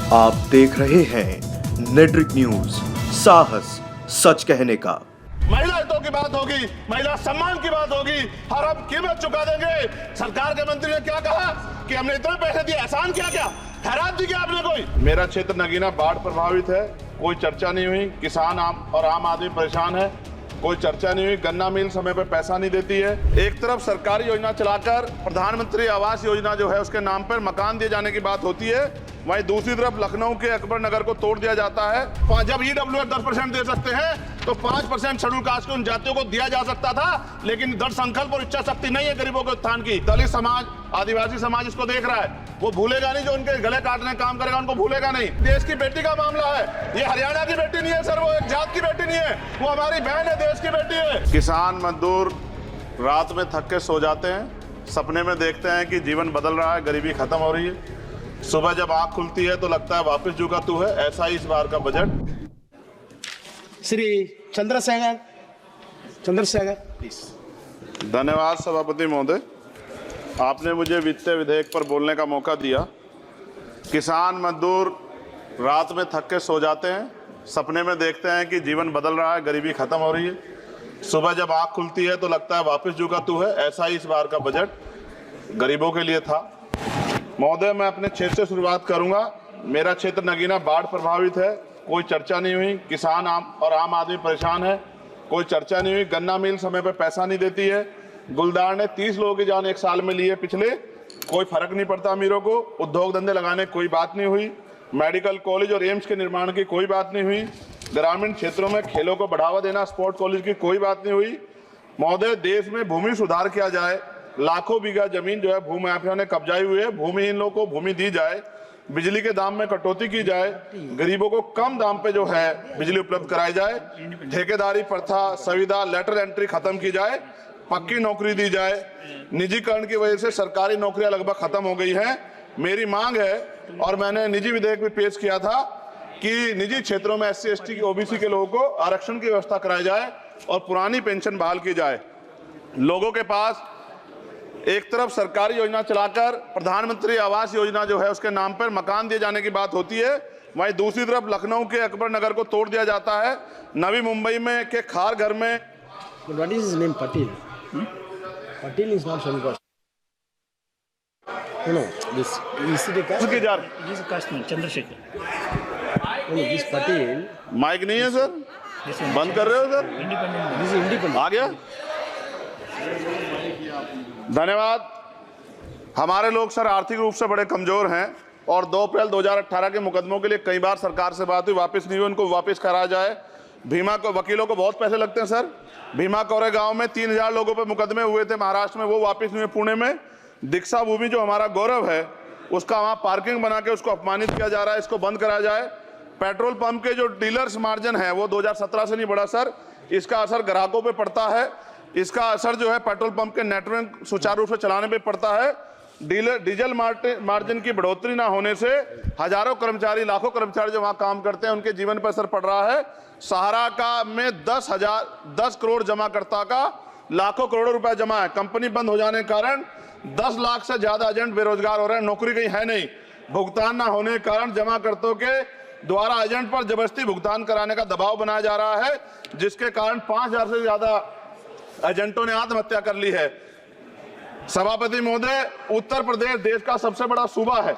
आप देख रहे हैं नेट्रिक न्यूज, साहस सच कहने का। महिला हितों की बात होगी, महिला सम्मान की बात होगी, हर हम कीमत चुका देंगे। सरकार के मंत्री ने क्या कहा कि हमने इतने पैसे दिए, एहसान किया क्या, खैरात दी क्या आपने कोई? मेरा क्षेत्र नगीना बाढ़ प्रभावित है, कोई चर्चा नहीं हुई। किसान और आम आदमी परेशान है, कोई चर्चा नहीं हुई। गन्ना मिल समय पे पैसा नहीं देती है। एक तरफ सरकारी योजना चलाकर प्रधानमंत्री आवास योजना जो है उसके नाम पर मकान दिए जाने की बात होती है, वहीं दूसरी तरफ लखनऊ के अकबर नगर को तोड़ दिया जाता है। जब EWF 10% दे सकते हैं तो 5% शेड्यूल कास्ट के उन जातियों को दिया जा सकता था, लेकिन दृढ़ संकल्प और इच्छा शक्ति नहीं है गरीबों के उत्थान की। दलित समाज, आदिवासी समाज इसको देख रहा है, वो भूलेगा नहीं। जो उनके गले काटने का काम करेगा उनको भूलेगा नहीं। देश की बेटी का मामला है, ये हरियाणा की बेटी नहीं है सर, वो एक जात की बेटी नहीं है, वो हमारी बहन है, देश की बेटी है। किसान मजदूर रात में थक के सो जाते हैं, सपने में देखते हैं कि जीवन बदल रहा है, गरीबी खत्म हो रही है। सुबह जब आंख खुलती है तो लगता है वापस जुगा तू है। ऐसा ही इस बार का बजट। श्री चंद्रशेखर प्लीज। धन्यवाद सभापति महोदय, आपने मुझे वित्तीय विधेयक पर बोलने का मौका दिया। किसान मजदूर रात में थक के सो जाते हैं, सपने में देखते हैं कि जीवन बदल रहा है, गरीबी खत्म हो रही है। सुबह जब आंख खुलती है तो लगता है वापस जुगा तू है। ऐसा ही इस बार का बजट गरीबों के लिए था। महोदय, मैं अपने क्षेत्र से शुरुआत करूंगा। मेरा क्षेत्र नगीना बाढ़ प्रभावित है, कोई चर्चा नहीं हुई। किसान और आम आदमी परेशान है, कोई चर्चा नहीं हुई। गन्ना मिल समय पे पैसा नहीं देती है। गुलदार ने 30 लोगों की जान एक साल में ली है पिछले, कोई फर्क नहीं पड़ता अमीरों को। उद्योग धंधे लगाने कोई बात नहीं हुई। मेडिकल कॉलेज और एम्स के निर्माण की कोई बात नहीं हुई। ग्रामीण क्षेत्रों में खेलों को बढ़ावा देना, स्पोर्ट्स कॉलेज की कोई बात नहीं हुई। महोदय, देश में भूमि सुधार किया जाए, लाखों बीघा जमीन जो है भूमाफिया ने कब्जाई हुई है, भूमिहीन लोगों को भूमि दी जाए, बिजली के दाम में कटौती की जाए, गरीबों को कम दाम पे जो है बिजली उपलब्ध कराई जाए, ठेकेदारी प्रथा, संविदा, लेटर एंट्री खत्म की जाए, पक्की नौकरी दी जाए। निजीकरण की वजह से सरकारी नौकरियां लगभग खत्म हो गई हैं। मेरी मांग है, और मैंने निजी विधेयक भी पेश किया था, कि निजी क्षेत्रों में SC ST की OBC के लोगों को आरक्षण की व्यवस्था कराई जाए और पुरानी पेंशन बहाल की जाए। लोगों के पास एक तरफ सरकारी योजना चलाकर प्रधानमंत्री आवास योजना जो है उसके नाम पर मकान दिए जाने की बात होती है, वहीं दूसरी तरफ लखनऊ के अकबर नगर को तोड़ दिया जाता है। नवी मुंबई में के खार घर में What is his name? Patil. Patil is not from caste. No, this is the caste. उसकी जार This is Kashmir, Chandrasekhar. No, this Patil. Mic नहीं है सर, बंद कर रहे हो sir? Independent. This is independent. आ गया। धन्यवाद। हमारे लोग सर आर्थिक रूप से बड़े कमजोर हैं, और 2 अप्रैल 2018 के मुकदमों के लिए कई बार सरकार से बात हुई, वापस नहीं हुई। उनको वापस कराया जाए। भीमा को वकीलों को बहुत पैसे लगते हैं सर। भीमा कोरे गांव में 3000 लोगों पे मुकदमे हुए थे महाराष्ट्र में, वो वापस नहीं हुए। पुणे में दीक्षा भूमि जो हमारा गौरव है, उसका वहाँ पार्किंग बना के उसको अपमानित किया जा रहा है, इसको बंद कराया जाए। पेट्रोल पंप के जो डीलर्स मार्जिन है वो 2017 से नहीं बढ़ा सर, इसका असर ग्राहकों पे पड़ता है। इसका असर जो है पेट्रोल पंप के नेटवर्क सुचारू रूप से चलाने पे पड़ता है। डीजल मार्जिन की बढ़ोतरी ना होने से हजारों कर्मचारी, लाखों कर्मचारी जो वहाँ काम करते हैं, उनके जीवन पर असर पड़ रहा है। सहारा का में 10 करोड़ जमाकर्ता का लाखों करोड़ों रुपए जमा है। कंपनी बंद हो जाने के कारण 10 लाख से ज्यादा एजेंट बेरोजगार हो रहे हैं, नौकरी कहीं है नहीं। भुगतान ना होने के कारण जमाकर्ताओं के द्वारा एजेंट पर जबरदस्ती भुगतान कराने का दबाव बनाया जा रहा है, जिसके कारण 5000 से ज्यादा एजेंटों ने आत्महत्या कर ली है। सभापति महोदय, उत्तर प्रदेश देश का सबसे बड़ा सूबा है,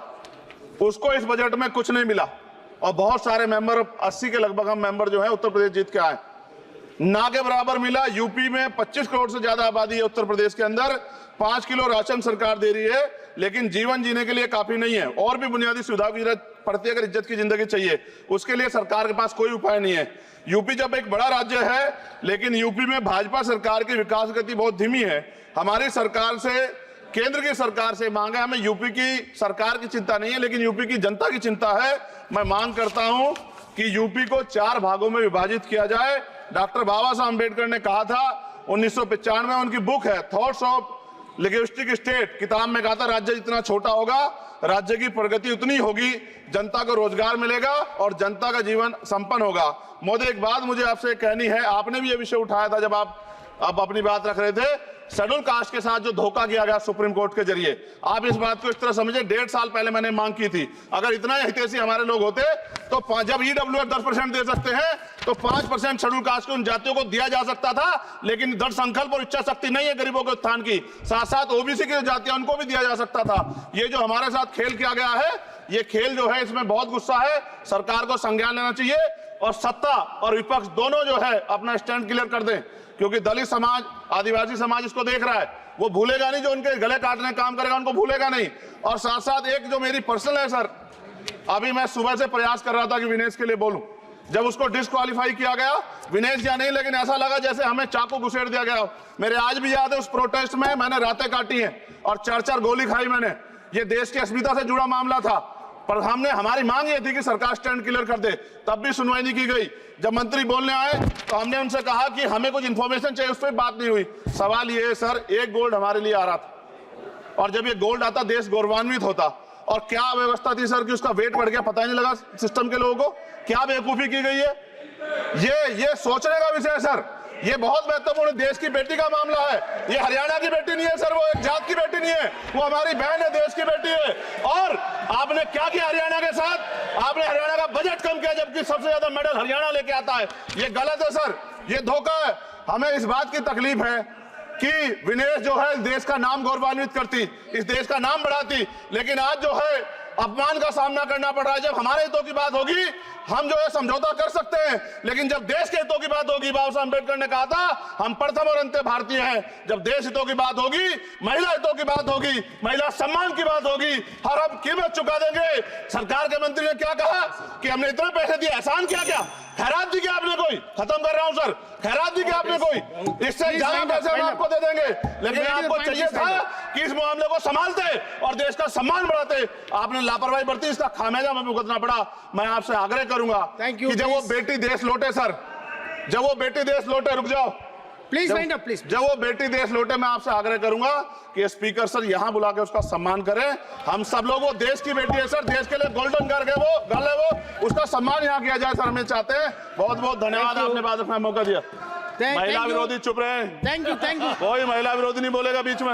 उसको इस बजट में कुछ नहीं मिला, और बहुत सारे मेंबर, 80 के लगभग हम मेंबर जो है उत्तर प्रदेश जीत के आए, ना के बराबर मिला। यूपी में 25 करोड़ से ज्यादा आबादी है उत्तर प्रदेश के अंदर, 5 किलो राशन सरकार दे रही है, लेकिन जीवन जीने के लिए काफी नहीं है। और भी बुनियादी सुविधाओं की जरूरत पड़ती है अगर इज्जत की जिंदगी चाहिए, उसके लिए सरकार के पास कोई उपाय नहीं है। यूपी जब एक बड़ा राज्य है, लेकिन यूपी में भाजपा सरकार की विकास गति बहुत धीमी है। हमारी सरकार से, केंद्र की सरकार से मांग है, हमें यूपी की सरकार की चिंता नहीं है, लेकिन यूपी की जनता की चिंता है। मैं मांग करता हूं कि यूपी को 4 भागों में विभाजित किया जाए। डॉक्टर बाबा साहब अम्बेडकर ने कहा था 1995 में, उनकी बुक है थॉट्स ऑफ लिंग्विस्टिक स्टेट, किताब में कहा था राज्य जितना छोटा होगा, राज्य की प्रगति उतनी होगी, जनता को रोजगार मिलेगा और जनता का जीवन संपन्न होगा। मोदी, एक बात मुझे आपसे कहनी है, आपने भी ये विषय उठाया था जब आप अब अपनी बात रख रहे थे, शेड्यूल कास्ट के साथ जो धोखा किया गया सुप्रीम कोर्ट के जरिए, आप इस बात को इस तरह समझे, 1.5 साल पहले मैंने मांग की थी, अगर इतना हितैषी हमारे लोग होते तो जब ईडब्ल्यूएफ 10% दे सकते हैं तो 5% शेड्यूल कास्ट के उन जातियों को दिया जा सकता था, लेकिन दृढ़ संकल्प और इच्छा शक्ति नहीं है गरीबों के उत्थान की। साथ साथ ओबीसी की जातियां उनको भी दिया जा सकता था। ये जो हमारे साथ खेल किया गया है, ये खेल जो है इसमें बहुत गुस्सा है, सरकार को संज्ञान लेना चाहिए और सत्ता और विपक्ष दोनों जो है अपना स्टैंड क्लियर कर दें, क्योंकि दलित समाज, आदिवासी समाज इसको देख रहा है, वो भूलेगा नहीं, जो उनके गले काटने का काम करेगा उनको भूलेगा नहीं। और साथ साथ एक जो मेरी पर्सनल है सर, अभी मैं सुबह से प्रयास कर रहा था कि विनेश के लिए बोलूं, जब उसको डिस्क्वालीफाई किया गया, विनेश या नहीं, लेकिन ऐसा लगा जैसे हमें चाकू घुसेड़ दिया गया। मेरे आज भी याद है उस प्रोटेस्ट में मैंने रातें काटी हैं और 4-4 गोली खाई मैंने। ये देश की अस्मिता से जुड़ा मामला था, पर हमारी मांग ये थी कि सरकार स्टैंड क्लियर कर दे, तब भी सुनवाई नहीं की गई। जब मंत्री बोलने आए तो हमने उनसे कहा कि हमें कुछ इंफॉर्मेशन चाहिए, उस पर बात नहीं हुई। सवाल ये है सर, एक गोल्ड हमारे लिए आ रहा था और जब ये गोल्ड आता देश गौरवान्वित होता, और क्या व्यवस्था थी सर कि उसका वेट बढ़ गया, पता ही नहीं लगा सिस्टम के लोगों को। क्या बेवकूफी की गई है, ये सोचने का विषय है सर। ये बहुत महत्वपूर्ण, देश की बेटी का मामला है। ये हरियाणा की बेटी नहीं है सर, वो एक जात की बेटी नहीं है, वो हमारी बहन है, देश की बेटी है। और आपने क्या किया हरियाणा के साथ, आपने हरियाणा का बजट कम किया, जबकि सबसे ज्यादा मेडल हरियाणा लेके आता है। ये गलत है सर, ये धोखा है। हमें इस बात की तकलीफ है कि विनेश जो है देश का नाम गौरवान्वित करती, इस देश का नाम बढ़ाती, लेकिन आज जो है अपमान का सामना करना पड़ रहा है। जब हमारे हितों की बात होगी हम जो है समझौता कर सकते हैं, लेकिन जब देश के हितों की बात होगी, बाबा साहब अम्बेडकर ने कहा था हम प्रथम और अंत्य भारतीय हैं। जब देश हितों की बात होगी, महिला हितों की बात होगी, महिला सम्मान की बात होगी, हर हम कीमत चुका देंगे। सरकार के मंत्री ने क्या कहा कि हमने इतने पैसे दिए, एहसान किया क्या, खैरात दी क्या आपने कोई, खत्म कर रहा हूं सर, खैरात दी क्या आपने कोई, इससे ज्यादा पैसे हम आपको दे देंगे। लेकिन आपको चाहिए था कि इस मामले को संभालते और देश का सम्मान बढ़ाते, आपने लापरवाही बरती, इसका खामियाजा हमें भुगतना पड़ा। मैं आपसे आग्रह करूंगा कि जब वो बेटी देश लौटे सर, जब वो बेटी देश लौटे, रुक जाओ प्लीज, प्लीज, जब वो बेटी देश लौटे, मैं आपसे आग्रह करूंगा कि स्पीकर सर यहां बुला के उसका सम्मान करें। हम सब लोग, वो देश की बेटी है सर, देश के लिए गोल्डन गर्ल है वो, उसका सम्मान यहां किया जाए सर, हमें चाहते हैं। बहुत बहुत धन्यवाद, आपने बात रखने का मौका दिया। महिला विरोधी चुप रहे, थैंक यू कोई महिला विरोधी नहीं बोलेगा बीच में।